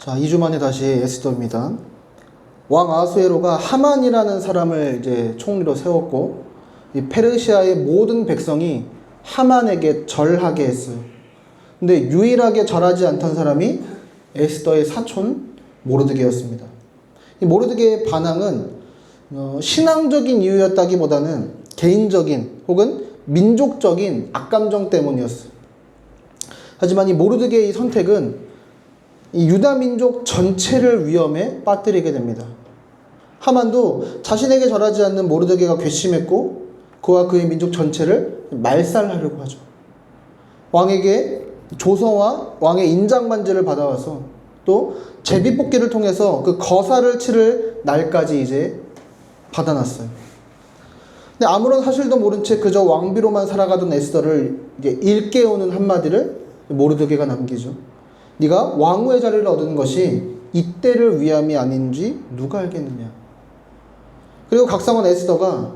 자, 2주 만에 다시 에스더입니다. 왕 아수에로가 하만이라는 사람을 이제 총리로 세웠고, 이 페르시아의 모든 백성이 하만에게 절하게 했어요. 근데 유일하게 절하지 않던 사람이 에스더의 사촌 모르드게였습니다. 이 모르드게의 반항은 신앙적인 이유였다기보다는 개인적인 혹은 민족적인 악감정 때문이었어요. 하지만 이 모르드게의 선택은 이 유다 민족 전체를 위험에 빠뜨리게 됩니다. 하만도 자신에게 절하지 않는 모르드게가 괘씸했고 그와 그의 민족 전체를 말살하려고 하죠. 왕에게 조서와 왕의 인장반지를 받아와서 또 제비뽑기를 통해서 그 거사를 치를 날까지 이제 받아놨어요. 근데 아무런 사실도 모른 채 그저 왕비로만 살아가던 에스더를 이제 일깨우는 한마디를 모르드게가 남기죠. 네가 왕후의 자리를 얻은 것이 이때를 위함이 아닌지 누가 알겠느냐. 그리고 각성한 에스더가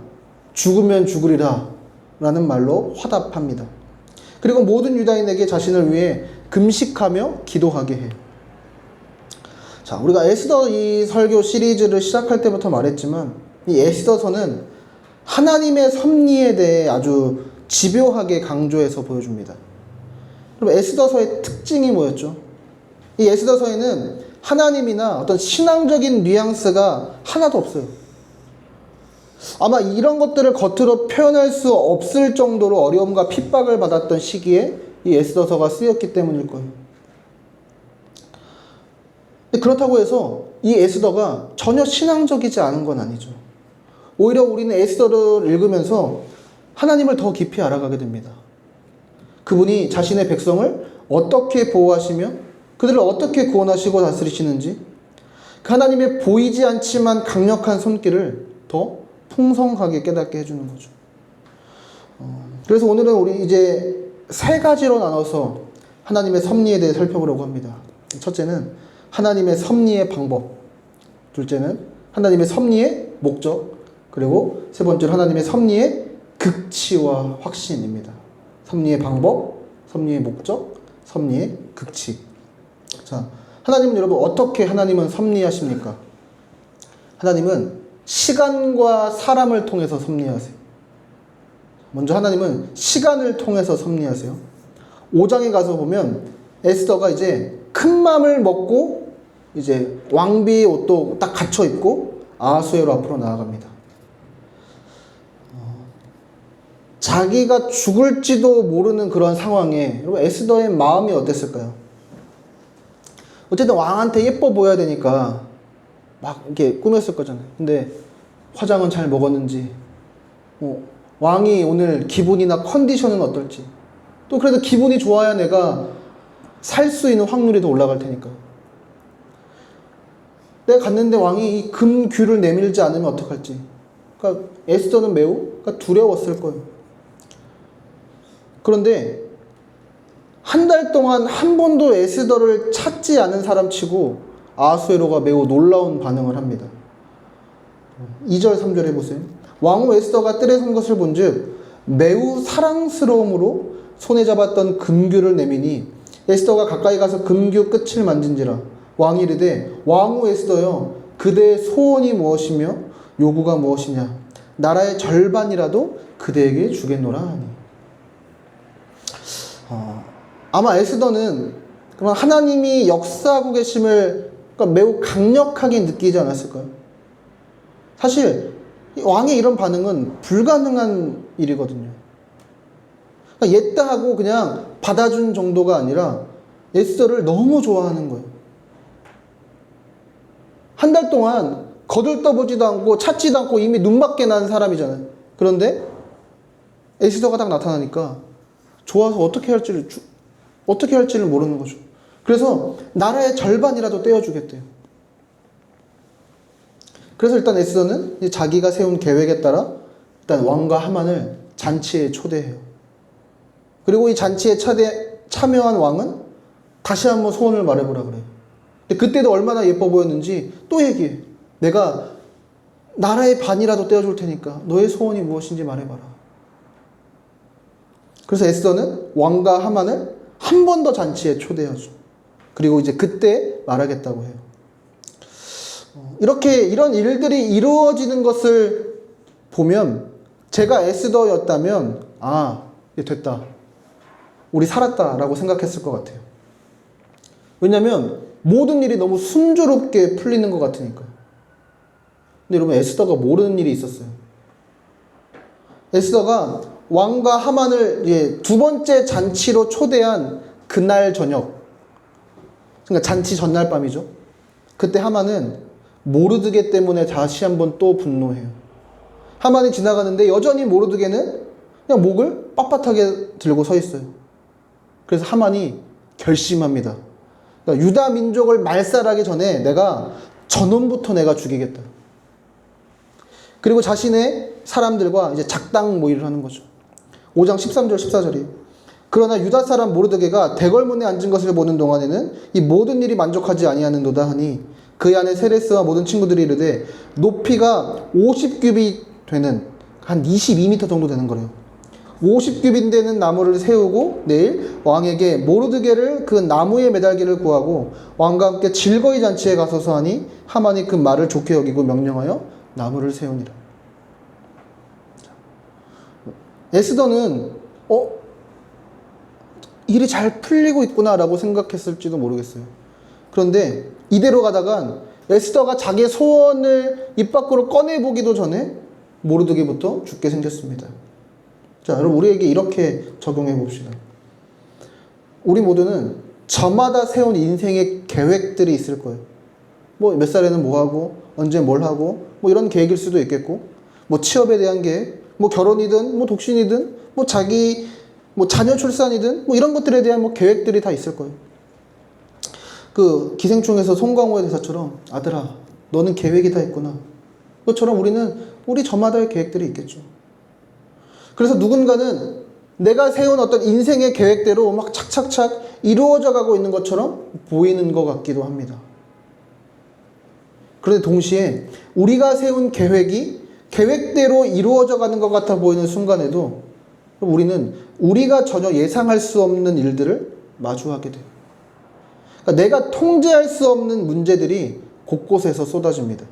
죽으면 죽으리라 라는 말로 화답합니다. 그리고 모든 유다인에게 자신을 위해 금식하며 기도하게 해요. 자, 우리가 에스더 이 설교 시리즈를 시작할 때부터 말했지만 이 에스더서는 하나님의 섭리에 대해 아주 집요하게 강조해서 보여줍니다. 그럼 에스더서의 특징이 뭐였죠? 이 에스더서에는 하나님이나 어떤 신앙적인 뉘앙스가 하나도 없어요. 아마 이런 것들을 겉으로 표현할 수 없을 정도로 어려움과 핍박을 받았던 시기에 이 에스더서가 쓰였기 때문일 거예요. 근데 그렇다고 해서 이 에스더가 전혀 신앙적이지 않은 건 아니죠. 오히려 우리는 에스더를 읽으면서 하나님을 더 깊이 알아가게 됩니다. 그분이 자신의 백성을 어떻게 보호하시며 그들을 어떻게 구원하시고 다스리시는지 그 하나님의 보이지 않지만 강력한 손길을 더 풍성하게 깨닫게 해주는 거죠. 그래서 오늘은 우리 이제 세 가지로 나눠서 하나님의 섭리에 대해 살펴보려고 합니다. 첫째는 하나님의 섭리의 방법, 둘째는 하나님의 섭리의 목적, 그리고 세 번째로 하나님의 섭리의 극치와 확신입니다. 섭리의 방법, 섭리의 목적, 섭리의 극치. 자, 하나님은 여러분 어떻게 하나님은 섭리하십니까? 하나님은 시간과 사람을 통해서 섭리하세요. 먼저 하나님은 시간을 통해서 섭리하세요. 5장에 가서 보면 에스더가 이제 큰 맘을 먹고 이제 왕비의 옷도 딱 갖춰 입고 아하수에로 앞으로 나아갑니다. 자기가 죽을지도 모르는 그런 상황에 여러분 에스더의 마음이 어땠을까요? 어쨌든 왕한테 예뻐 보여야 되니까 막 이렇게 꾸몄을 거잖아요. 근데 화장은 잘 먹었는지, 왕이 오늘 기분이나 컨디션은 어떨지, 또 그래도 기분이 좋아야 내가 살 수 있는 확률이 더 올라갈 테니까. 내가 갔는데 왕이 이 금규를 내밀지 않으면 어떡할지. 그러니까 에스더는 매우 두려웠을 거예요. 그런데 한 달 동안 한 번도 에스더를 찾지 않은 사람 치고 아하수에로가 매우 놀라운 반응을 합니다. 2절 3절 해보세요. 왕후 에스더가 뜰에 선 것을 본즉 매우 사랑스러움으로 손에 잡았던 금규를 내미니 에스더가 가까이 가서 금규 끝을 만진지라 왕이 이르되 왕후 에스더여 그대의 소원이 무엇이며 요구가 무엇이냐 나라의 절반이라도 그대에게 주겠노라 하니. 아마 에스더는 하나님이 역사하고 계심을 매우 강력하게 느끼지 않았을까요? 사실 왕의 이런 반응은 불가능한 일이거든요. 옛다 하고 그냥 받아준 정도가 아니라 에스더를 너무 좋아하는 거예요. 한 달 동안 거들떠보지도 않고 찾지도 않고 이미 눈밖에 난 사람이잖아요. 그런데 에스더가 딱 나타나니까 좋아서 어떻게 할지를 모르는 거죠. 그래서 나라의 절반이라도 떼어주겠대요. 그래서 일단 에스더는 자기가 세운 계획에 따라 일단 왕과 하만을 잔치에 초대해요. 그리고 이 잔치에 참여한 왕은 다시 한번 소원을 말해보라 그래요. 근데 그때도 얼마나 예뻐 보였는지 또 얘기해. 내가 나라의 반이라도 떼어줄 테니까 너의 소원이 무엇인지 말해봐라. 그래서 에스더는 왕과 하만을 한 번 더 잔치에 초대하죠. 그리고 이제 그때 말하겠다고 해요. 이렇게 이런 일들이 이루어지는 것을 보면 제가 에스더였다면 이제 됐다. 우리 살았다라고 생각했을 것 같아요. 왜냐하면 모든 일이 너무 순조롭게 풀리는 것 같으니까. 근데 여러분 에스더가 모르는 일이 있었어요. 에스더가 왕과 하만을 두 번째 잔치로 초대한 그날 저녁, 그러니까 잔치 전날 밤이죠. 그때 하만은 모르드게 때문에 다시 한번 또 분노해요. 하만이 지나가는데 여전히 모르드게는 그냥 목을 빳빳하게 들고 서 있어요. 그래서 하만이 결심합니다. 그러니까 유다 민족을 말살하기 전에 내가 저놈부터 내가 죽이겠다. 그리고 자신의 사람들과 이제 작당 모의를 하는 거죠. 5장 13절 14절이에요. 그러나 유다 사람 모르드게가 대궐문에 앉은 것을 보는 동안에는 이 모든 일이 만족하지 아니하는도다 하니 그의 아내 세레스와 모든 친구들이 이르되 높이가 50규빗 되는 한 22m 정도 되는 거래요. 50규빗 되는 나무를 세우고 내일 왕에게 모르드게를 그 나무에 매달기를 구하고 왕과 함께 즐거이 잔치에 가소서 하니 하만이 그 말을 좋게 여기고 명령하여 나무를 세우니라. 에스더는 일이 잘 풀리고 있구나 라고 생각했을지도 모르겠어요. 그런데 이대로 가다간 에스더가 자기의 소원을 입 밖으로 꺼내보기도 전에 모르드게부터 죽게 생겼습니다. 자, 여러분 우리에게 이렇게 적용해 봅시다. 우리 모두는 저마다 세운 인생의 계획들이 있을 거예요. 뭐 몇 살에는 뭐 하고 언제 뭘 하고 뭐 이런 계획일 수도 있겠고, 뭐 취업에 대한 계획, 뭐 결혼이든 뭐 독신이든 뭐 자기 뭐 자녀 출산이든 뭐 이런 것들에 대한 뭐 계획들이 다 있을 거예요. 그 기생충에서 송강호의 대사처럼 아들아 너는 계획이 다 있구나. 그것처럼 우리 저마다의 계획들이 있겠죠. 그래서 누군가는 내가 세운 어떤 인생의 계획대로 막 착착착 이루어져 가고 있는 것처럼 보이는 것 같기도 합니다. 그런데 동시에 우리가 세운 계획이 계획대로 이루어져 가는 것 같아 보이는 순간에도 우리는 우리가 전혀 예상할 수 없는 일들을 마주하게 돼요. 그러니까 내가 통제할 수 없는 문제들이 곳곳에서 쏟아집니다.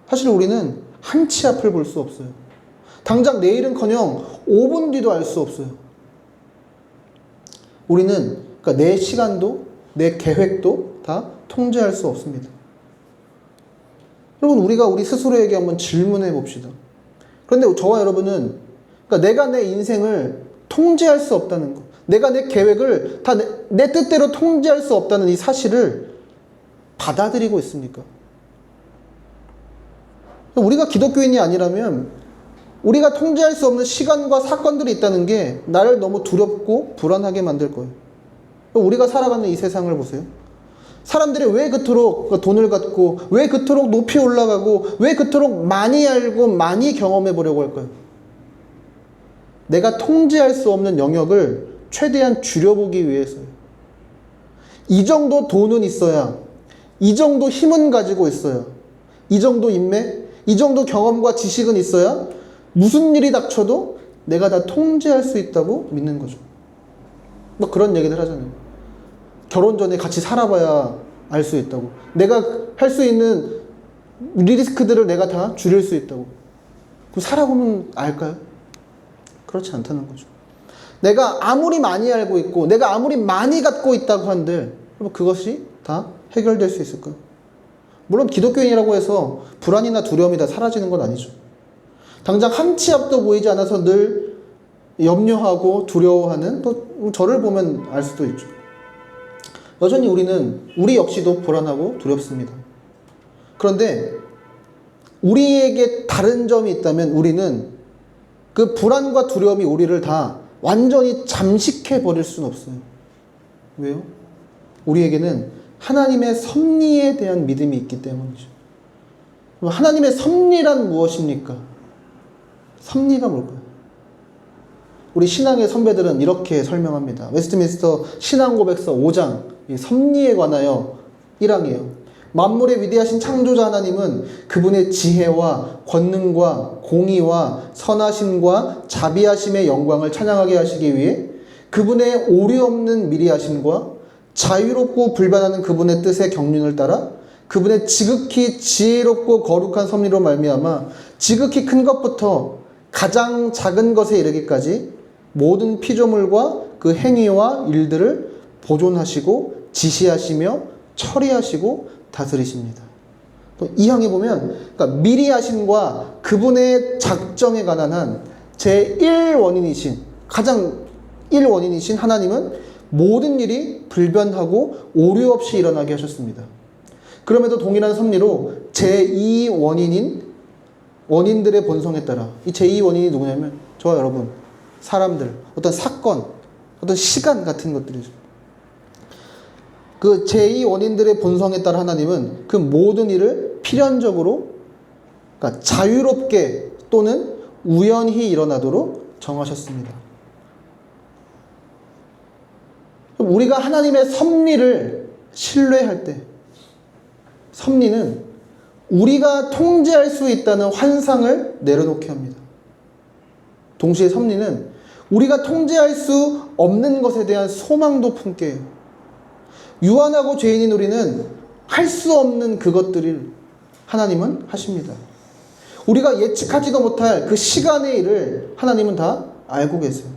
사실 우리는 한 치 앞을 볼 수 없어요. 당장 내일은커녕 5분 뒤도 알 수 없어요. 우리는 그러니까 내 시간도 내 계획도 다 통제할 수 없습니다. 여러분 우리가 우리 스스로에게 한번 질문해 봅시다. 그런데 저와 여러분은 그러니까 내가 내 인생을 통제할 수 없다는 것, 내가 내 계획을 다 내 뜻대로 통제할 수 없다는 이 사실을 받아들이고 있습니까? 우리가 기독교인이 아니라면 우리가 통제할 수 없는 시간과 사건들이 있다는 게 나를 너무 두렵고 불안하게 만들 거예요. 우리가 살아가는 이 세상을 보세요. 사람들이 왜 그토록 돈을 갖고, 왜 그토록 높이 올라가고, 왜 그토록 많이 알고 많이 경험해 보려고 할까요? 내가 통제할 수 없는 영역을 최대한 줄여보기 위해서요. 이 정도 돈은 있어야, 이 정도 힘은 가지고 있어야, 이 정도 인맥, 이 정도 경험과 지식은 있어야 무슨 일이 닥쳐도 내가 다 통제할 수 있다고 믿는 거죠. 뭐 그런 얘기들 하잖아요. 결혼 전에 같이 살아봐야 알 수 있다고. 내가 할 수 있는 리스크들을 내가 다 줄일 수 있다고. 그럼 살아보면 알까요? 그렇지 않다는 거죠. 내가 아무리 많이 알고 있고 내가 아무리 많이 갖고 있다고 한들 그것이 다 해결될 수 있을까요? 물론 기독교인이라고 해서 불안이나 두려움이 다 사라지는 건 아니죠. 당장 한 치 앞도 보이지 않아서 늘 염려하고 두려워하는, 또 저를 보면 알 수도 있죠. 여전히 우리 역시도 불안하고 두렵습니다. 그런데 우리에게 다른 점이 있다면 우리는 그 불안과 두려움이 우리를 다 완전히 잠식해 버릴 수는 없어요. 왜요? 우리에게는 하나님의 섭리에 대한 믿음이 있기 때문이죠. 하나님의 섭리란 무엇입니까? 섭리가 뭘까요? 우리 신앙의 선배들은 이렇게 설명합니다. 웨스트민스터 신앙고백서 5장 이 섭리에 관하여 1항이에요. 만물의 위대하신 창조자 하나님은 그분의 지혜와 권능과 공의와 선하심과 자비하심의 영광을 찬양하게 하시기 위해 그분의 오류 없는 미리하심과 자유롭고 불변하는 그분의 뜻의 경륜을 따라 그분의 지극히 지혜롭고 거룩한 섭리로 말미암아 지극히 큰 것부터 가장 작은 것에 이르기까지 모든 피조물과 그 행위와 일들을 보존하시고 지시하시며 처리하시고 다스리십니다. 또 이 항에 보면 그러니까 미리 하심과 그분의 작정에 관한 한 제1원인이신 가장 1원인이신 하나님은 모든 일이 불변하고 오류 없이 일어나게 하셨습니다. 그럼에도 동일한 섭리로 제2원인인 원인들의 본성에 따라 이 제2원인이 누구냐면 저와 여러분, 사람들, 어떤 사건, 어떤 시간 같은 것들이죠. 그 제2원인들의 본성에 따라 하나님은 그 모든 일을 필연적으로 그러니까 자유롭게 또는 우연히 일어나도록 정하셨습니다. 우리가 하나님의 섭리를 신뢰할 때 섭리는 우리가 통제할 수 있다는 환상을 내려놓게 합니다. 동시에 섭리는 우리가 통제할 수 없는 것에 대한 소망도 품게 해요. 유한하고 죄인인 우리는 할 수 없는 그것들을 하나님은 하십니다. 우리가 예측하지도 못할 그 시간의 일을 하나님은 다 알고 계세요.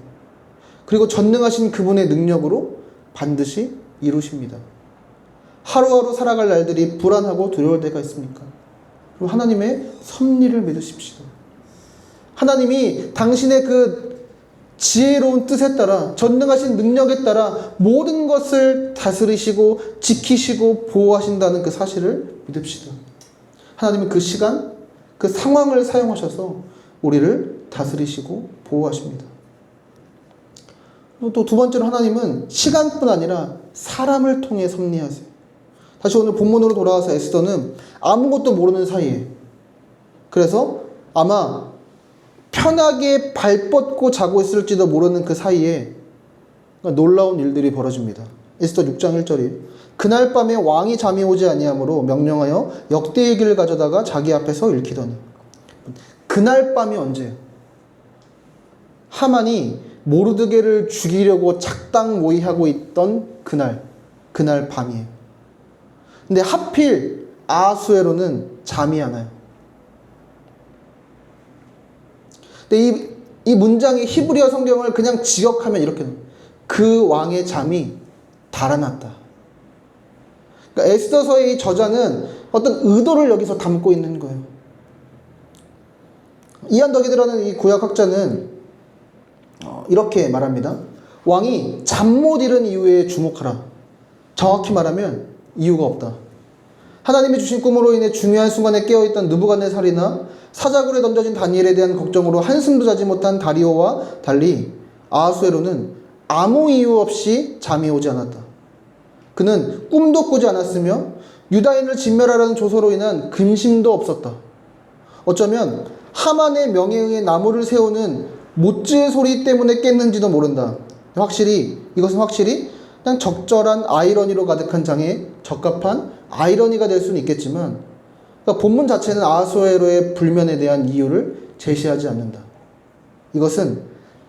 그리고 전능하신 그분의 능력으로 반드시 이루십니다. 하루하루 살아갈 날들이 불안하고 두려울 때가 있습니까? 그럼 하나님의 섭리를 믿으십시오. 하나님이 당신의 그 지혜로운 뜻에 따라 전능하신 능력에 따라 모든 것을 다스리시고 지키시고 보호하신다는 그 사실을 믿읍시다. 하나님은 그 시간, 그 상황을 사용하셔서 우리를 다스리시고 보호하십니다. 또 두 번째로 하나님은 시간뿐 아니라 사람을 통해 섭리하세요. 다시 오늘 본문으로 돌아와서 에스더는 아무것도 모르는 사이에 그래서 아마 편하게 발 뻗고 자고 있을지도 모르는 그 사이에 놀라운 일들이 벌어집니다. 에스더 6장 1절이 그날 밤에 왕이 잠이 오지 아니하므로 명령하여 역대일기를 가져다가 자기 앞에서 읽히더니 그날 밤이 언제예요? 하만이 모르드게를 죽이려고 작당 모의하고 있던 그날 밤이에요. 근데 하필 아하수에로는 잠이 안 와요. 근데 이 문장의 히브리어 성경을 그냥 직역하면 이렇게 돼요. 그 왕의 잠이 달아났다. 그러니까 에스더서의 이 저자는 어떤 의도를 여기서 담고 있는 거예요. 이안 덕이드라는 이 구약학자는 이렇게 말합니다. 왕이 잠 못 이룬 이유에 주목하라. 정확히 말하면 이유가 없다. 하나님이 주신 꿈으로 인해 중요한 순간에 깨어있던 느부갓네살이나 사자굴에 던져진 다니엘에 대한 걱정으로 한숨도 자지 못한 다리오와 달리 아하수에로는 아무 이유 없이 잠이 오지 않았다. 그는 꿈도 꾸지 않았으며 유다인을 진멸하라는 조서로 인한 근심도 없었다. 어쩌면 하만의 명예에 의해 나무를 세우는 못지의 소리 때문에 깼는지도 모른다. 이것은 확실히 그냥 적절한 아이러니로 가득한 장에 적합한 아이러니가 될 수는 있겠지만 그러니까 본문 자체는 아하수에로의 불면에 대한 이유를 제시하지 않는다. 이것은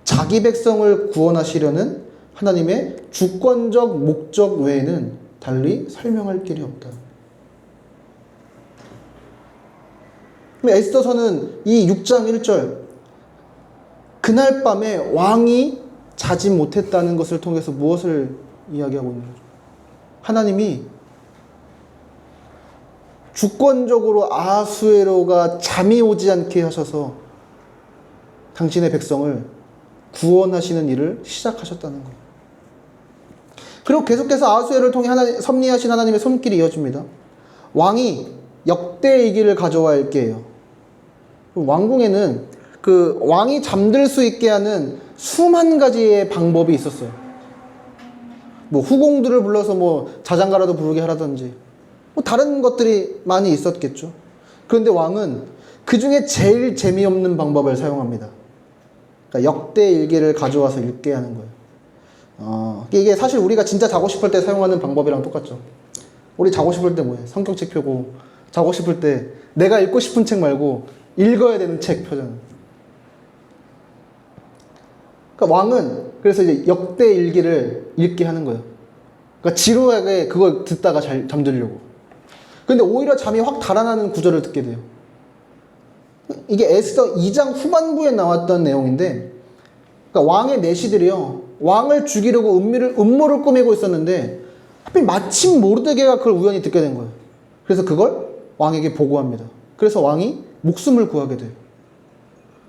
자기 백성을 구원하시려는 하나님의 주권적 목적 외에는 달리 설명할 길이 없다. 에스더서는 이 6장 1절 그날 밤에 왕이 자지 못했다는 것을 통해서 무엇을 이야기하고 있는 거죠? 하나님이 주권적으로 아하수에로가 잠이 오지 않게 하셔서 당신의 백성을 구원하시는 일을 시작하셨다는 거예요. 그리고 계속해서 아하수에로를 통해 섭리하신 하나님의 손길이 이어집니다. 왕이 역대일기를 가져와 읽게요. 왕궁에는 그 왕이 잠들 수 있게 하는 수만 가지의 방법이 있었어요. 뭐 후공들을 불러서 뭐 자장가라도 부르게 하라든지 뭐 다른 것들이 많이 있었겠죠. 그런데 왕은 그 중에 제일 재미없는 방법을 사용합니다. 그러니까 역대일기를 가져와서 읽게 하는 거예요. 이게 사실 우리가 진짜 자고 싶을 때 사용하는 방법이랑 똑같죠. 우리 자고 싶을 때 뭐예요? 성경책 펴고 자고 싶을 때 내가 읽고 싶은 책 말고 읽어야 되는 책 펴잖아요. 그러니까 왕은 그래서 이제 역대일기를 읽게 하는 거예요. 그러니까 그러니까 지루하게 그걸 듣다가 잠들려고. 근데 오히려 잠이 확 달아나는 구절을 듣게 돼요. 이게 에스더 2장 후반부에 나왔던 내용인데, 그러니까 왕의 내시들이요, 왕을 죽이려고 음모를 꾸미고 있었는데 하필 마침 모르드게가 그걸 우연히 듣게 된 거예요. 그래서 그걸 왕에게 보고합니다. 그래서 왕이 목숨을 구하게 돼요.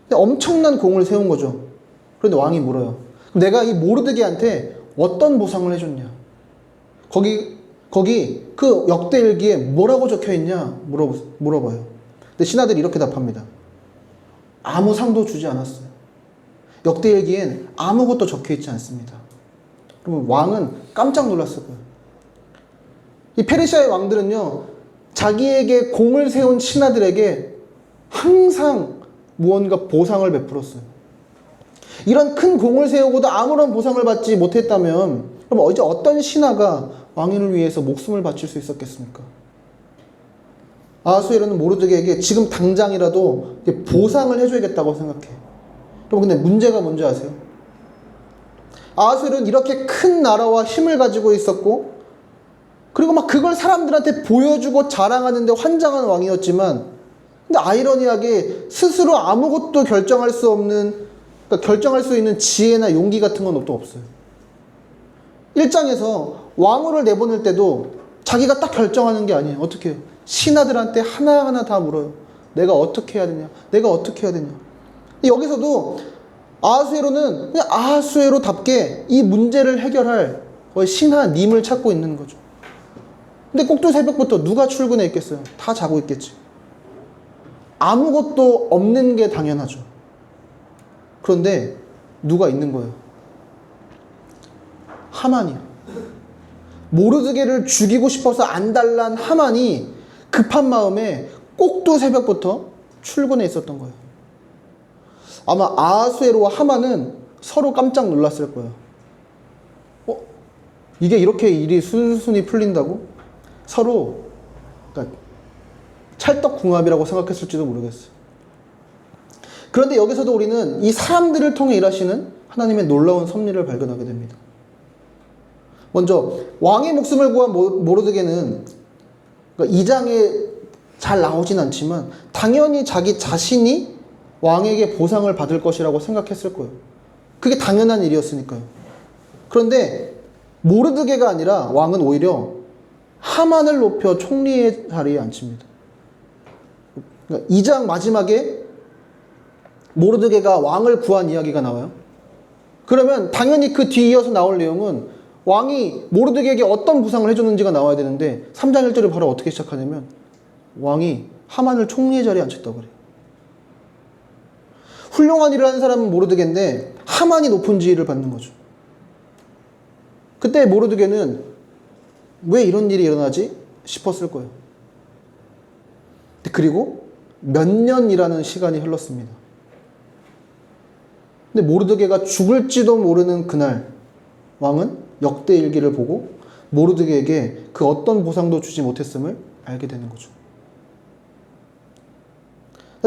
근데 엄청난 공을 세운 거죠. 그런데 왕이 물어요. 그럼 내가 이 모르드게한테 어떤 보상을 해줬냐? 거기 그 역대일기에 뭐라고 적혀있냐? 물어봐요. 근데 신하들이 이렇게 답합니다. 아무 상도 주지 않았어요. 역대일기엔 아무것도 적혀있지 않습니다. 그러면 왕은 깜짝 놀랐을 거예요. 이 페르시아의 왕들은요, 자기에게 공을 세운 신하들에게 항상 무언가 보상을 베풀었어요. 이런 큰 공을 세우고도 아무런 보상을 받지 못했다면 그럼 이제 어떤 신하가 왕위를 위해서 목숨을 바칠 수 있었겠습니까? 아하수에로는 모르드게에게 지금 당장이라도 보상을 해줘야겠다고 생각해. 여러분, 근데 문제가 뭔지 아세요? 아하수에로는 이렇게 큰 나라와 힘을 가지고 있었고, 그리고 막 그걸 사람들한테 보여주고 자랑하는데 환장한 왕이었지만, 근데 아이러니하게 스스로 아무것도 결정할 수 없는, 그러니까 결정할 수 있는 지혜나 용기 같은 건 또 없어요. 1장에서 왕후를 내보낼 때도 자기가 딱 결정하는 게 아니에요. 어떻게 해요? 신하들한테 하나하나 다 물어요. 내가 어떻게 해야 되냐? 내가 어떻게 해야 되냐? 여기서도 아하수에로는 그냥 아하수에로답게 이 문제를 해결할 신하님을 찾고 있는 거죠. 근데 꼭두 새벽부터 누가 출근해 있겠어요? 다 자고 있겠지. 아무것도 없는 게 당연하죠. 그런데 누가 있는 거예요? 하만이요. 모르드게를 죽이고 싶어서 안달난 하만이 급한 마음에 꼭두 새벽부터 출근해 있었던 거예요. 아마 아하수에로와 하만은 서로 깜짝 놀랐을 거예요. 이게 이렇게 일이 순순히 풀린다고? 서로 그러니까 찰떡궁합이라고 생각했을지도 모르겠어요. 그런데 여기서도 우리는 이 사람들을 통해 일하시는 하나님의 놀라운 섭리를 발견하게 됩니다. 먼저 왕의 목숨을 구한 모르드게는 그러니까 2장에 잘 나오진 않지만 당연히 자기 자신이 왕에게 보상을 받을 것이라고 생각했을 거예요. 그게 당연한 일이었으니까요. 그런데 모르드게가 아니라 왕은 오히려 하만을 높여 총리의 자리에 앉힙니다. 그러니까 2장 마지막에 모르드게가 왕을 구한 이야기가 나와요. 그러면 당연히 그 뒤 이어서 나올 내용은 왕이 모르드게에게 어떤 보상을 해줬는지가 나와야 되는데 3장 1절에 바로 어떻게 시작하냐면 왕이 하만을 총리의 자리에 앉혔다고 그래요. 훌륭한 일을 하는 사람은 모르드게인데 하만이 높은 지위를 받는 거죠. 그때 모르드게는 왜 이런 일이 일어나지 싶었을 거예요. 그리고 몇 년이라는 시간이 흘렀습니다. 근데 모르드게가 죽을지도 모르는 그날 왕은 역대일기를 보고 모르드게에게 그 어떤 보상도 주지 못했음을 알게 되는 거죠.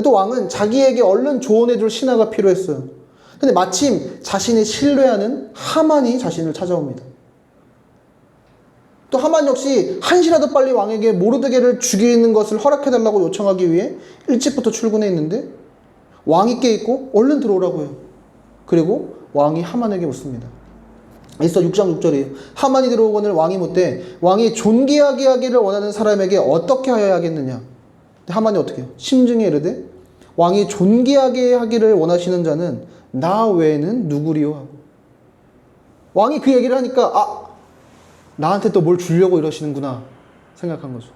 또 왕은 자기에게 얼른 조언해줄 신하가 필요했어요. 근데 마침 자신이 신뢰하는 하만이 자신을 찾아옵니다. 또 하만 역시 한시라도 빨리 왕에게 모르드게를 죽이는 것을 허락해달라고 요청하기 위해 일찍부터 출근해 있는데 왕이 깨있고 얼른 들어오라고 해요. 그리고 왕이 하만에게 묻습니다. 에스더 6장 6절이에요. 하만이 들어오거늘 왕이 묻되 왕이 존귀하게 하기를 원하는 사람에게 어떻게 하여야 하겠느냐. 하만이 어떻게 해요? 심증에 이르되 왕이 존귀하게 하기를 원하시는 자는 나 외에는 누구리요 하고. 왕이 그 얘기를 하니까 나한테 또 뭘 주려고 이러시는구나 생각한 거죠.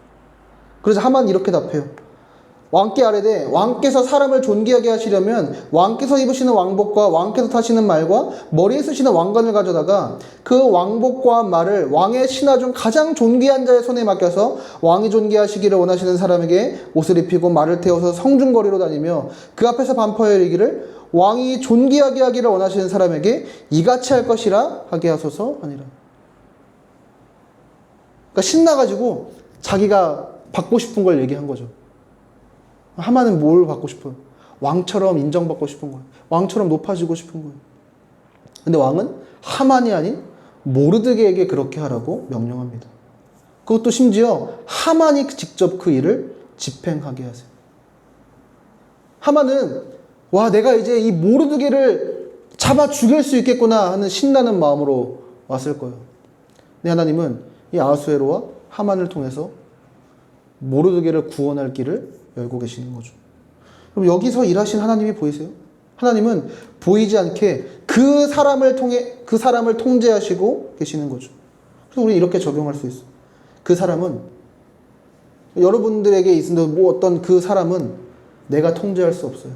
그래서 하만이 이렇게 답해요. 왕께 아뢰되 왕께서 사람을 존귀하게 하시려면 왕께서 입으시는 왕복과 왕께서 타시는 말과 머리에 쓰시는 왕관을 가져다가 그 왕복과 말을 왕의 신하 중 가장 존귀한 자의 손에 맡겨서 왕이 존귀하시기를 원하시는 사람에게 옷을 입히고 말을 태워서 성중거리로 다니며 그 앞에서 반포하여 이르기를 왕이 존귀하게 하기를 원하시는 사람에게 이같이 할 것이라 하게 하소서 하니라. 그러니까 신나가지고 자기가 받고 싶은 걸 얘기한 거죠. 하만은 뭘 받고 싶어요? 왕처럼 인정받고 싶은 거예요. 왕처럼 높아지고 싶은 거예요. 근데 왕은 하만이 아닌 모르드게에게 그렇게 하라고 명령합니다. 그것도 심지어 하만이 직접 그 일을 집행하게 하세요. 하만은 와, 내가 이제 이 모르드게를 잡아 죽일 수 있겠구나 하는 신나는 마음으로 왔을 거예요. 근데 하나님은 이 아하수에로와 하만을 통해서 모르드게를 구원할 길을 열고 계시는 거죠. 그럼 여기서 일하신 하나님이 보이세요? 하나님은 보이지 않게 그 사람을 통제하시고 계시는 거죠. 그래서 우리 이렇게 적용할 수 있어요. 그 사람은, 여러분들에게 있는 어떤 그 사람은 내가 통제할 수 없어요.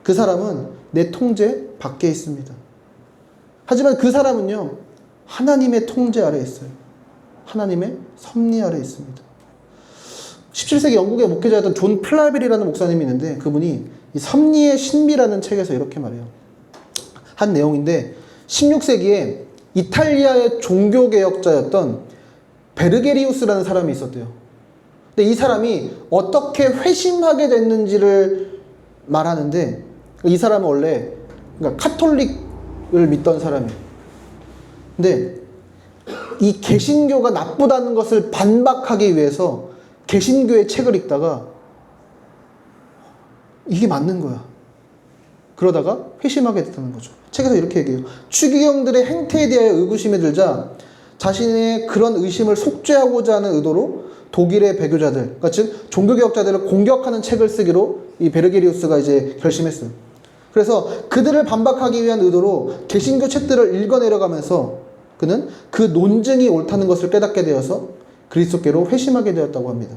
그 사람은 내 통제 밖에 있습니다. 하지만 그 사람은요, 하나님의 통제 아래에 있어요. 하나님의 섭리 아래에 있습니다. 17세기 영국의 목회자였던 존 플라벨이라는 목사님이 있는데, 그분이 이 섭리의 신비라는 책에서 이렇게 말해요. 한 내용인데, 16세기에 이탈리아의 종교개혁자였던 베르게리우스라는 사람이 있었대요. 근데 이 사람이 어떻게 회심하게 됐는지를 말하는데, 이 사람은 원래 그러니까 카톨릭을 믿던 사람이에요. 근데 이 개신교가 나쁘다는 것을 반박하기 위해서 개신교의 책을 읽다가 이게 맞는 거야. 그러다가 회심하게 됐다는 거죠. 책에서 이렇게 얘기해요. 추기경들의 행태에 대하여 의구심에 들자 자신의 그런 의심을 속죄하고자 하는 의도로 독일의 배교자들, 그러니까 즉 종교개혁자들을 공격하는 책을 쓰기로 이 베르게리우스가 이제 결심했어요. 그래서 그들을 반박하기 위한 의도로 개신교 책들을 읽어내려가면서 그는 그 논증이 옳다는 것을 깨닫게 되어서 그리스도께로 회심하게 되었다고 합니다.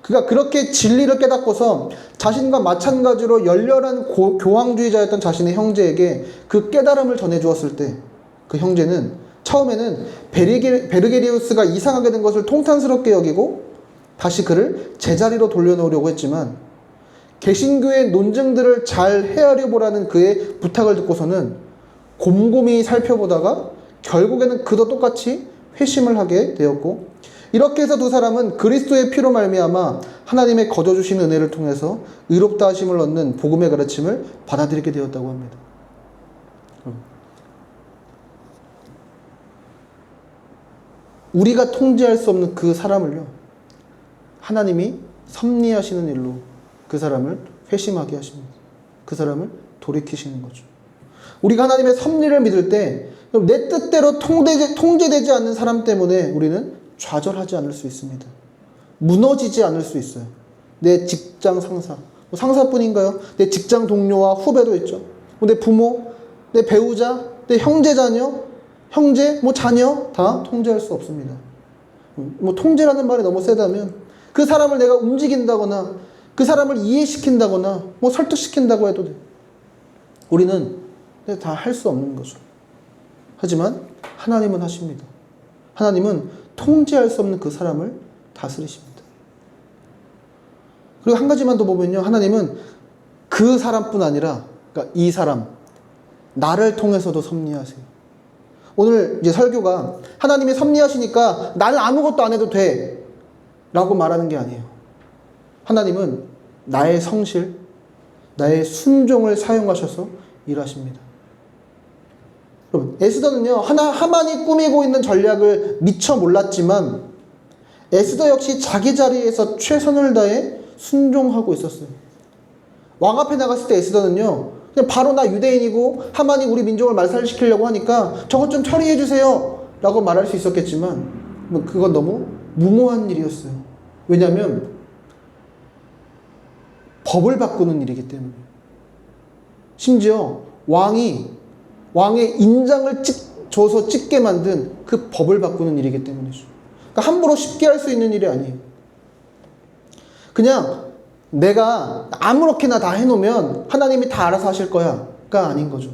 그가 그렇게 진리를 깨닫고서 자신과 마찬가지로 열렬한 교황주의자였던 자신의 형제에게 그 깨달음을 전해주었을 때 그 형제는 처음에는 베르게리우스가 이상하게 된 것을 통탄스럽게 여기고 다시 그를 제자리로 돌려놓으려고 했지만 개신교의 논증들을 잘 헤아려 보라는 그의 부탁을 듣고서는 곰곰이 살펴보다가 결국에는 그도 똑같이 회심을 하게 되었고, 이렇게 해서 두 사람은 그리스도의 피로 말미암아 하나님의 거저 주신 은혜를 통해서 의롭다 하심을 얻는 복음의 가르침을 받아들이게 되었다고 합니다. 우리가 통제할 수 없는 그 사람을요, 하나님이 섭리하시는 일로 그 사람을 회심하게 하십니다. 그 사람을 돌이키시는 거죠. 우리가 하나님의 섭리를 믿을 때 내 뜻대로 통제되지 않는 사람 때문에 우리는 좌절하지 않을 수 있습니다. 무너지지 않을 수 있어요. 내 직장 상사, 상사뿐인가요? 내 직장 동료와 후배도 있죠. 내 부모, 내 배우자, 내 형제 자녀, 자녀 다 통제할 수 없습니다. 통제라는 말이 너무 세다면 그 사람을 내가 움직인다거나 그 사람을 이해시킨다거나 설득시킨다고 해도 돼. 우리는 다 할 수 없는 거죠. 하지만 하나님은 하십니다. 하나님은 통제할 수 없는 그 사람을 다스리십니다. 그리고 한 가지만 더 보면요, 하나님은 그 사람뿐 아니라, 그러니까 이 사람, 나를 통해서도 섭리하세요. 오늘 이제 설교가 하나님이 섭리하시니까 나는 아무것도 안 해도 돼 라고 말하는 게 아니에요. 하나님은 나의 성실, 나의 순종을 사용하셔서 일하십니다. 여러분, 에스더는요, 하만이 꾸미고 있는 전략을 미처 몰랐지만 에스더 역시 자기 자리에서 최선을 다해 순종하고 있었어요. 왕 앞에 나갔을 때 에스더는요, 그냥 바로 나 유대인이고 하만이 우리 민족을 말살시키려고 하니까 저것 좀 처리해 주세요 라고 말할 수 있었겠지만 그건 너무 무모한 일이었어요. 왜냐하면 법을 바꾸는 일이기 때문에. 심지어 왕의 인장을 줘서 찍게 만든 그 법을 바꾸는 일이기 때문이죠. 그러니까 함부로 쉽게 할 수 있는 일이 아니에요. 그냥 내가 아무렇게나 다 해놓으면 하나님이 다 알아서 하실 거야가 아닌 거죠.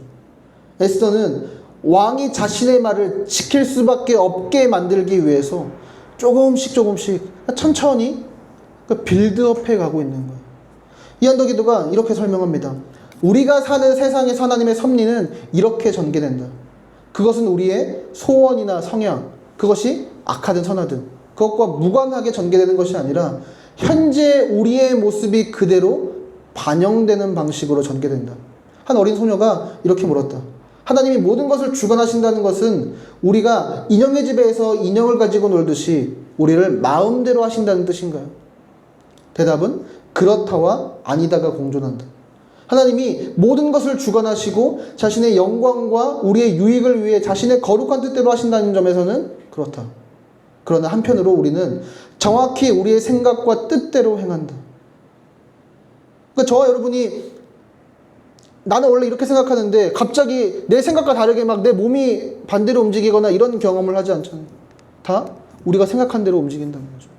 에스더는 왕이 자신의 말을 지킬 수밖에 없게 만들기 위해서 조금씩 천천히 빌드업해 가고 있는 거예요. 이한덕기도가 이렇게 설명합니다. 우리가 사는 세상에서 하나님의 섭리는 이렇게 전개된다. 그것은 우리의 소원이나 성향, 그것이 악하든 선하든 그것과 무관하게 전개되는 것이 아니라 현재 우리의 모습이 그대로 반영되는 방식으로 전개된다. 한 어린 소녀가 이렇게 물었다. 하나님이 모든 것을 주관하신다는 것은 우리가 인형의 집에서 인형을 가지고 놀듯이 우리를 마음대로 하신다는 뜻인가요? 대답은 그렇다와 아니다가 공존한다. 하나님이 모든 것을 주관하시고 자신의 영광과 우리의 유익을 위해 자신의 거룩한 뜻대로 하신다는 점에서는 그렇다. 그러나 한편으로 우리는 정확히 우리의 생각과 뜻대로 행한다. 그러니까 저와 여러분이 나는 원래 이렇게 생각하는데 갑자기 내 생각과 다르게 막 내 몸이 반대로 움직이거나 이런 경험을 하지 않잖아요. 다 우리가 생각한 대로 움직인다는 거죠.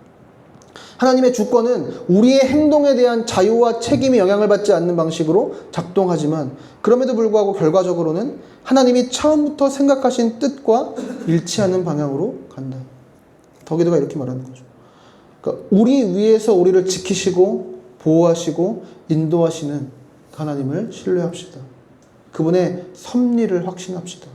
하나님의 주권은 우리의 행동에 대한 자유와 책임이 영향을 받지 않는 방식으로 작동하지만 그럼에도 불구하고 결과적으로는 하나님이 처음부터 생각하신 뜻과 일치하는 방향으로 간다. 더기도가 이렇게 말하는 거죠. 그러니까 우리 위에서 우리를 지키시고 보호하시고 인도하시는 하나님을 신뢰합시다. 그분의 섭리를 확신합시다.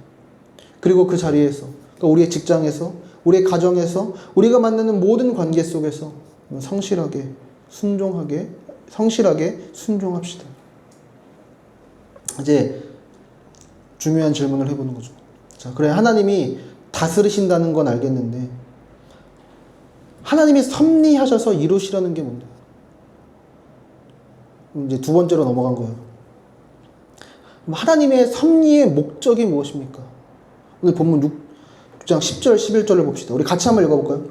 그리고 그 자리에서, 그러니까 우리의 직장에서, 우리의 가정에서, 우리가 만나는 모든 관계 속에서 성실하게 순종합시다. 이제 중요한 질문을 해보는 거죠. 자, 그래 하나님이 다스리신다는 건 알겠는데 하나님이 섭리하셔서 이루시려는 게 뭔데? 이제 두 번째로 넘어간 거예요. 하나님의 섭리의 목적이 무엇입니까? 오늘 본문 6장 10절 11절을 봅시다. 우리 같이 한번 읽어볼까요?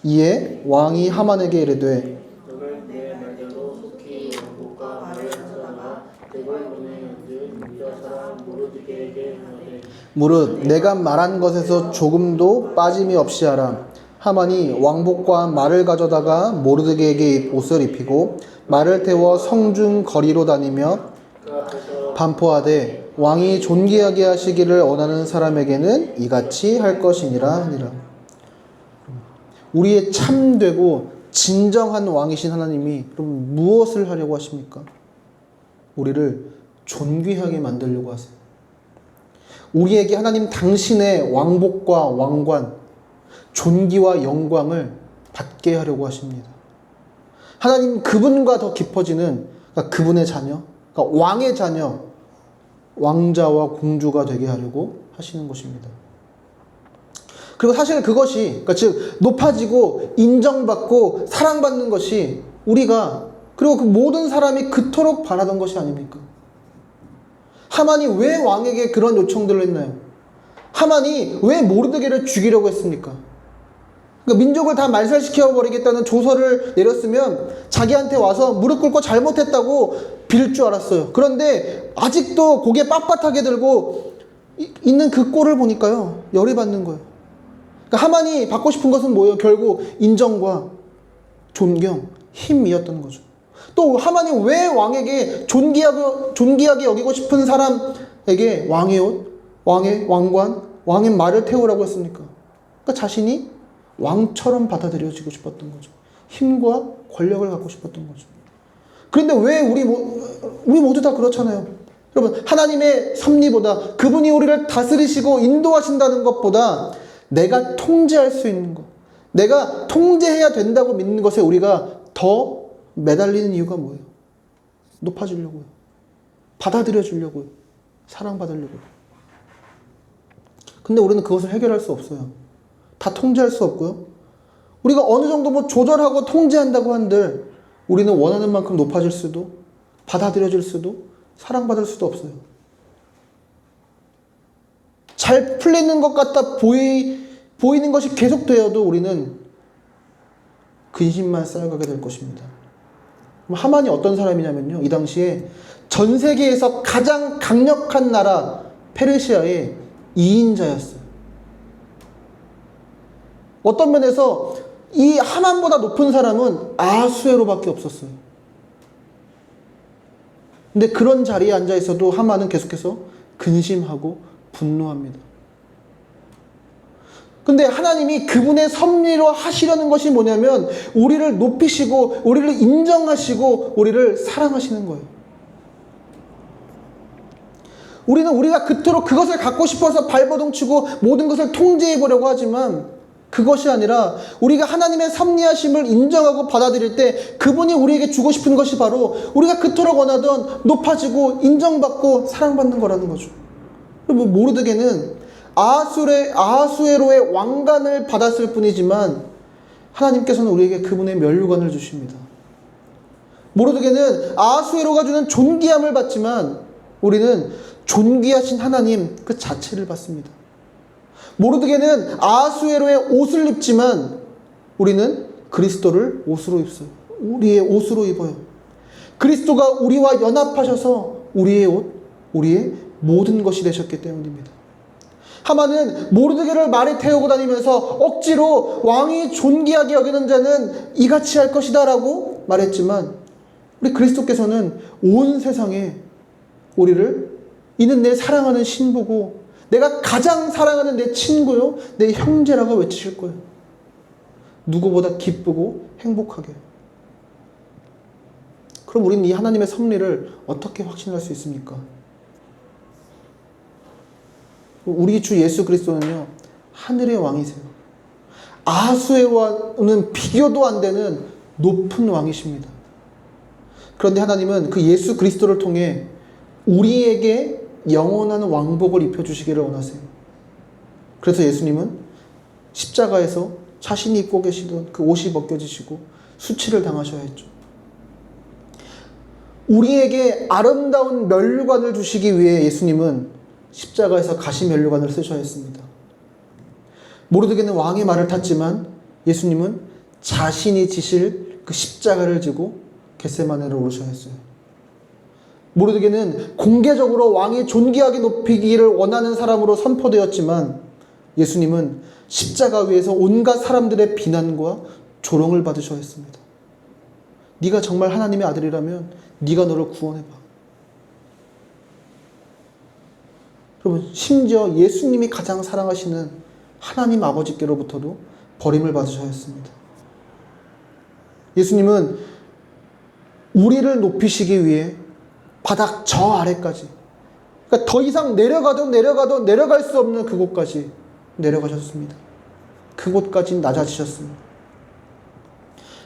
이에 왕이 하만에게 이르되 너를 내 말대로 속히 왕복과 말을 하다가 그걸 보내는즉 유다 사람 모르드게에게 하되 무릇 내가 말한 것에서 조금도 빠짐이 없이 하라. 하만이 왕복과 말을 가져다가 모르드게에게 옷을 입히고 말을 태워 성중 거리로 다니며 반포하되 왕이 존귀하게 하시기를 원하는 사람에게는 이같이 할 것이니라 하니라. 우리의 참되고 진정한 왕이신 하나님이 그럼 무엇을 하려고 하십니까? 우리를 존귀하게 만들려고 하세요. 우리에게 하나님 당신의 왕복과 왕관, 존귀와 영광을 받게 하려고 하십니다. 하나님 그분과 더 깊어지는, 그러니까 그분의 자녀, 그러니까 왕의 자녀, 왕자와 공주가 되게 하려고 하시는 것입니다. 그리고 사실 그것이, 그러니까 즉 높아지고 인정받고 사랑받는 것이 우리가, 그리고 그 모든 사람이 그토록 바라던 것이 아닙니까? 하만이 왜 왕에게 그런 요청들을 했나요? 하만이 왜 모르드게를 죽이려고 했습니까? 그러니까 민족을 다 말살시켜버리겠다는 조서를 내렸으면 자기한테 와서 무릎 꿇고 잘못했다고 빌 줄 알았어요. 그런데 아직도 고개 빳빳하게 들고 있는 그 꼴을 보니까요, 열이 받는 거예요. 그러니까 하만이 받고 싶은 것은 뭐예요? 결국 인정과 존경, 힘이었던 거죠. 또 하만이 왜 왕에게 존귀하게 여기고 싶은 사람에게 왕의 옷, 왕의 왕관, 왕의 말을 태우라고 했습니까? 그러니까 자신이 왕처럼 받아들여지고 싶었던 거죠. 힘과 권력을 갖고 싶었던 거죠. 그런데 왜 우리 모두 다 그렇잖아요. 여러분, 하나님의 섭리보다, 그분이 우리를 다스리시고 인도하신다는 것보다 내가 통제할 수 있는 것, 내가 통제해야 된다고 믿는 것에 우리가 더 매달리는 이유가 뭐예요? 높아지려고요. 받아들여주려고요. 사랑받으려고요. 근데 우리는 그것을 해결할 수 없어요. 다 통제할 수 없고요. 우리가 어느 정도 뭐 조절하고 통제한다고 한들 우리는 원하는 만큼 높아질 수도, 받아들여질 수도, 사랑받을 수도 없어요. 잘 풀리는 것 같다 보이는 것이 계속되어도 우리는 근심만 쌓여가게 될 것입니다. 그럼 하만이 어떤 사람이냐면요, 이 당시에 전 세계에서 가장 강력한 나라 페르시아의 2인자였어요. 어떤 면에서 이 하만보다 높은 사람은 아수에로밖에 없었어요. 근데 그런 자리에 앉아 있어도 하만은 계속해서 근심하고 분노합니다. 근데 하나님이 그분의 섭리로 하시려는 것이 뭐냐면 우리를 높이시고 우리를 인정하시고 우리를 사랑하시는 거예요. 우리가 그토록 그것을 갖고 싶어서 발버둥 치고 모든 것을 통제해 보려고 하지만 그것이 아니라 우리가 하나님의 섭리하심을 인정하고 받아들일 때 그분이 우리에게 주고 싶은 것이 바로 우리가 그토록 원하던 높아지고 인정받고 사랑받는 거라는 거죠. 그럼 모르드게는 아하수에로의 왕관을 받았을 뿐이지만 하나님께서는 우리에게 그분의 면류관을 주십니다. 모르드게는 아하수에로가 주는 존귀함을 받지만 우리는 존귀하신 하나님 그 자체를 받습니다. 모르드게는 아하수에로의 옷을 입지만 우리는 그리스도를 옷으로 입어요. 우리의 옷으로 입어요. 그리스도가 우리와 연합하셔서 우리의 옷, 우리의 모든 것이 되셨기 때문입니다. 하만은 모르드게를 말에 태우고 다니면서 억지로 왕이 존귀하게 여기는 자는 이같이 할 것이다 라고 말했지만 우리 그리스도께서는 온 세상에 우리를 이는 내 사랑하는 신부고 내가 가장 사랑하는 내 친구요 내 형제라고 외치실 거예요. 누구보다 기쁘고 행복하게. 그럼 우리는 이 하나님의 섭리를 어떻게 확신할 수 있습니까? 우리 주 예수 그리스도는요 하늘의 왕이세요. 아하수에와는 비교도 안 되는 높은 왕이십니다. 그런데 하나님은 그 예수 그리스도를 통해 우리에게 영원한 왕복을 입혀주시기를 원하세요. 그래서 예수님은 십자가에서 자신이 입고 계시던 그 옷이 벗겨지시고 수치를 당하셔야 했죠. 우리에게 아름다운 면류관을 주시기 위해 예수님은 십자가에서 가시 면류관을 쓰셔야 했습니다. 모르드게는 왕의 말을 탔지만 예수님은 자신이 지실 그 십자가를 지고 겟세마네를 오르셔야 했어요. 모르드게는 공개적으로 왕이 존귀하게 높이기를 원하는 사람으로 선포되었지만 예수님은 십자가 위에서 온갖 사람들의 비난과 조롱을 받으셔야 했습니다. 네가 정말 하나님의 아들이라면 네가 너를 구원해봐. 여러분, 심지어 예수님이 가장 사랑하시는 하나님 아버지께로부터도 버림을 받으셔야 했습니다. 예수님은 우리를 높이시기 위해 바닥 저 아래까지, 그러니까 더 이상 내려가도 내려갈 수 없는 그곳까지 내려가셨습니다. 그곳까지 낮아지셨습니다.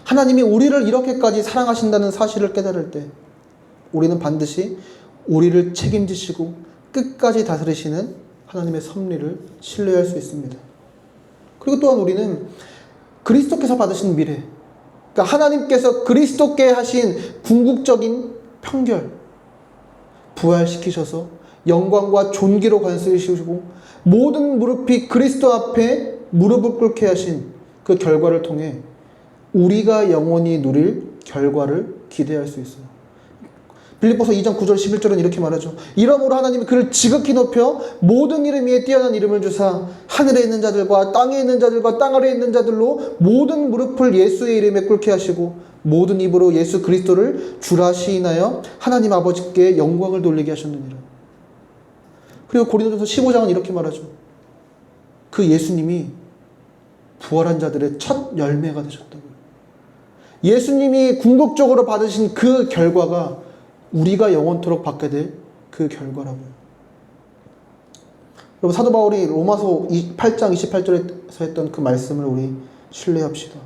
하나님이 우리를 이렇게까지 사랑하신다는 사실을 깨달을 때 우리는 반드시 우리를 책임지시고 끝까지 다스리시는 하나님의 섭리를 신뢰할 수 있습니다. 그리고 또한 우리는 그리스도께서 받으신 미래, 그러니까 하나님께서 그리스도께 하신 궁극적인 편결, 부활시키셔서 영광과 존귀로 관세시키시고 모든 무릎이 그리스도 앞에 무릎을 꿇게 하신 그 결과를 통해 우리가 영원히 누릴 결과를 기대할 수 있어요. 빌립보서 2장 9절 11절은 이렇게 말하죠. 이러므로 하나님이 그를 지극히 높여 모든 이름 위에 뛰어난 이름을 주사 하늘에 있는 자들과 땅에 있는 자들과 땅 아래에 있는 자들로 모든 무릎을 예수의 이름에 꿇게 하시고 모든 입으로 예수 그리스도를 주라 시인하여 하나님 아버지께 영광을 돌리게 하셨느니라. 그리고 고린도전서 15장은 이렇게 말하죠. 그 예수님이 부활한 자들의 첫 열매가 되셨다고요. 예수님이 궁극적으로 받으신 그 결과가 우리가 영원토록 받게 될 그 결과라고요. 여러분, 사도 바울이 로마서 8장 28절에서 했던 그 말씀을 우리 신뢰합시다.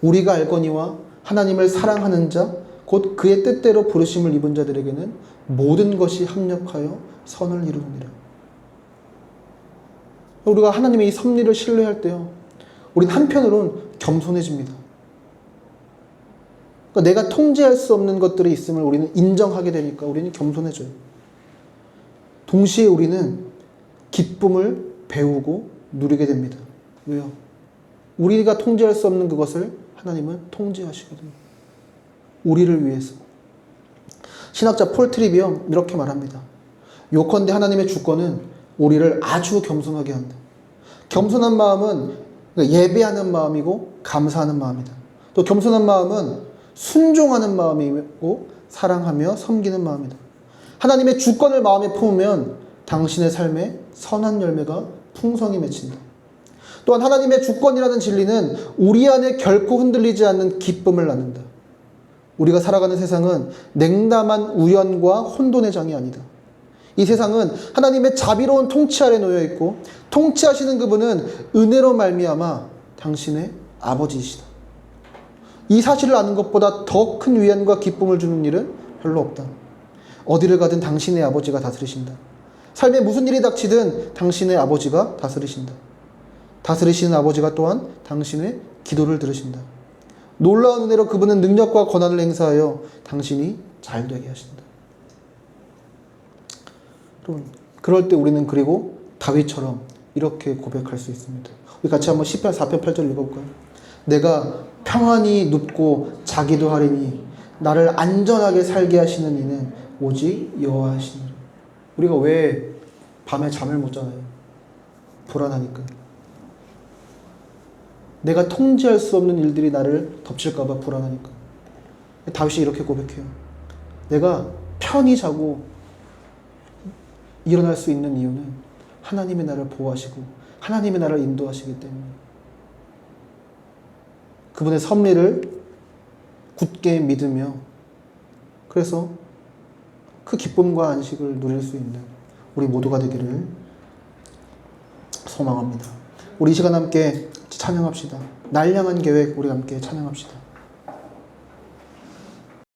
우리가 알거니와 하나님을 사랑하는 자 곧 그의 뜻대로 부르심을 입은 자들에게는 모든 것이 합력하여 선을 이루느니라. 우리가 하나님의 이 섭리를 신뢰할 때요, 우리는 한편으로는 겸손해집니다. 그러니까 내가 통제할 수 없는 것들이 있음을 우리는 인정하게 되니까 우리는 겸손해져요. 동시에 우리는 기쁨을 배우고 누리게 됩니다. 왜요? 우리가 통제할 수 없는 그것을 하나님은 통제하시거든요. 우리를 위해서. 신학자 폴 트리비엄 이렇게 말합니다. 요컨대 하나님의 주권은 우리를 아주 겸손하게 한다. 겸손한 마음은 예배하는 마음이고 감사하는 마음이다. 또 겸손한 마음은 순종하는 마음이고 사랑하며 섬기는 마음이다. 하나님의 주권을 마음에 품으면 당신의 삶에 선한 열매가 풍성히 맺힌다. 또한 하나님의 주권이라는 진리는 우리 안에 결코 흔들리지 않는 기쁨을 낳는다. 우리가 살아가는 세상은 냉담한 우연과 혼돈의 장이 아니다. 이 세상은 하나님의 자비로운 통치 아래 놓여 있고 통치하시는 그분은 은혜로 말미암아 당신의 아버지이시다. 이 사실을 아는 것보다 더 큰 위안과 기쁨을 주는 일은 별로 없다. 어디를 가든 당신의 아버지가 다스리신다. 삶에 무슨 일이 닥치든 당신의 아버지가 다스리신다. 다스리시는 아버지가 또한 당신의 기도를 들으신다. 놀라운 은혜로 그분은 능력과 권한을 행사하여 당신이 잘 되게 하신다. 여러분, 그럴 때 우리는 그리고 다윗처럼 이렇게 고백할 수 있습니다. 우리 같이 한번 시편 4편 8절 읽어볼까요? 내가 평안히 눕고 자기도 하리니 나를 안전하게 살게 하시는 이는 오직 여호와시니라. 우리가 왜 밤에 잠을 못 자나요? 불안하니까. 내가 통제할 수 없는 일들이 나를 덮칠까봐 불안하니까. 다윗이 이렇게 고백해요. 내가 편히 자고 일어날 수 있는 이유는 하나님이 나를 보호하시고 하나님이 나를 인도하시기 때문에. 그분의 섭리를 굳게 믿으며 그래서 그 기쁨과 안식을 누릴 수 있는 우리 모두가 되기를 소망합니다. 우리 이 시간 함께 찬양합시다. 날 향한 계획 우리 함께 찬양합시다.